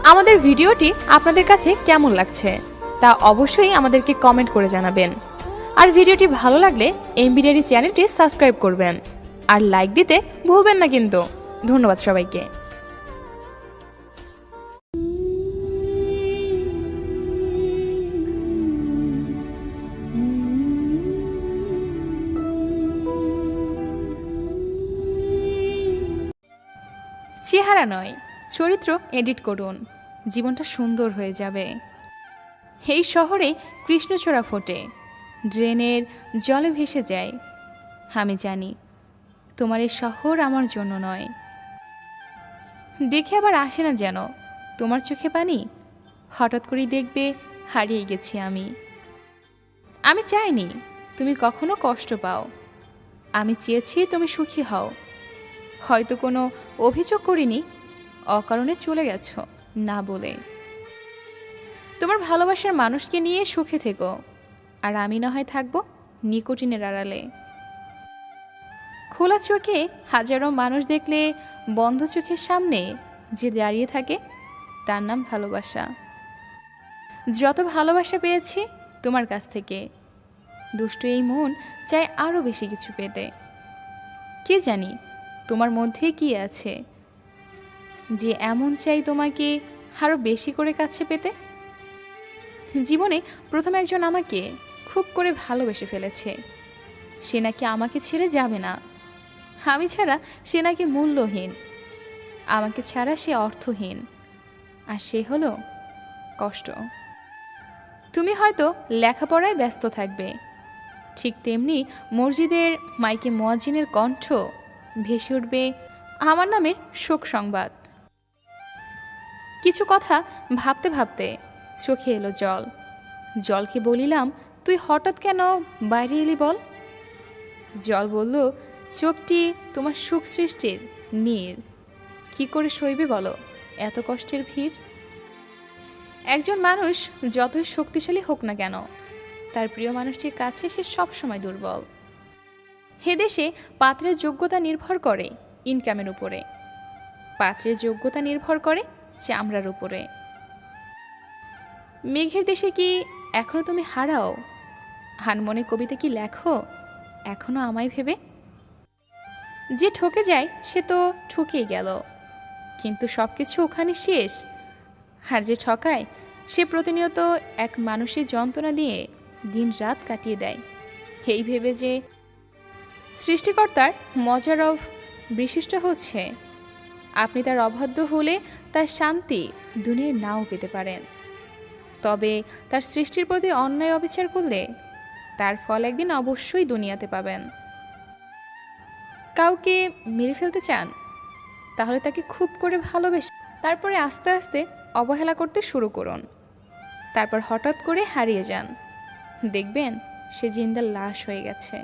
আমাদের ভিডিওটি আপনাদের কাছে কেমন লাগছে তা অবশ্যই আমাদেরকে কমেন্ট করে জানাবেন। আর ভিডিওটি ভালো লাগলে এমবি ডায়েরি চ্যানেলটি সাবস্ক্রাইব করবেন আর লাইক দিতে ভুলবেন না কিন্তু। ধন্যবাদ সবাইকে। চেহারা নয়, চরিত্র এডিট করুন, জীবনটা সুন্দর হয়ে যাবে। এই শহরে কৃষ্ণচূড়া ফোটে, ড্রেনের জলে ভেসে যায়। আমি জানি তোমার এই শহর আমার জন্য নয়। দেখে আবার আসে না যেন তোমার চোখে পানি। হঠাৎ করেই দেখবে হারিয়ে গেছি আমি। আমি চাইনি তুমি কখনো কষ্ট পাও, আমি চেয়েছি তুমি সুখী হও। হয়তো কোনো অভিযোগ করিনি, অকারণে চলে গেছো না বলে। তোমার ভালোবাসার মানুষকে নিয়ে সুখে থেকো, আর আমি না হয় থাকবো নিকোটিনের আড়ালে। খোলা চোখে হাজারো মানুষ দেখলে বন্ধ চোখের সামনে যে দাঁড়িয়ে থাকে তার নাম ভালোবাসা। যত ভালোবাসা পেয়েছি তোমার কাছ থেকে, দুষ্ট এই মন চায় আরও বেশি কিছু পেতে। কে জানি তোমার মধ্যে কি আছে যে এমন চাই তোমাকে আরও বেশি করে কাছে পেতে। জীবনে প্রথম একজন আমাকে খুব করে ভালোবেসে ফেলেছে, সে নাকি আমাকে ছেড়ে যাবে না। আমি ছাড়া সে নাকি মূল্যহীন, আমাকে ছাড়া সে অর্থহীন, আর সে হলো কষ্ট। তুমি হয়তো লেখাপড়ায় ব্যস্ত থাকবে, ঠিক তেমনি মসজিদের মাইকে মুয়াজ্জিনের কণ্ঠ ভেসে উঠবে আমার নামের শোক সংবাদ। কিছু কথা ভাবতে ভাবতে চোখে এলো জল। জলকে বলিলাম, তুই হঠাৎ কেন বাইরে এলি বল? জল বলল, চোখটি তোমার সুখ সৃষ্টির নীর, কি করে সইবে বলো এত কষ্টের ভিড়? একজন মানুষ যতই শক্তিশালী হোক না কেন, তার প্রিয় মানুষটির কাছে সে সবসময় দুর্বল। হে দেশে পাত্রের যোগ্যতা নির্ভর করে ইনকামের উপরে, পাত্রের যোগ্যতা নির্ভর করে চামড়ার উপরে। মেঘের দেশে কি এখনো তুমি হারাও? হানমনে কবিতা কি লেখো এখনো আমায় ভেবে? যে ঠকে যায় সে তো ঠকেই গেল, কিন্তু সব কিছু ওখানে শেষ। আর যে ঠকায় সে প্রতিনিয়ত এক মানুষের যন্ত্রণা দিয়ে দিন রাত কাটিয়ে দেয়, এই ভেবে যে সৃষ্টিকর্তার মজার বিশিষ্ট হচ্ছে আপনি তার অবাধ্য হলে তার শান্তি দুনিয়ায় নাও পেতে পারেন, তবে তার সৃষ্টির প্রতি অন্যায় অবিচার করলে তার ফল একদিন অবশ্যই দুনিয়াতে পাবেন। কাউকে মেরে ফেলতে চান? তাহলে তাকে খুব করে ভালোবেসে তারপরে আস্তে আস্তে অবহেলা করতে শুরু করুন। তারপর হঠাৎ করে হারিয়ে যান, দেখবেন সে জিন্দা লাশ হয়ে গেছে।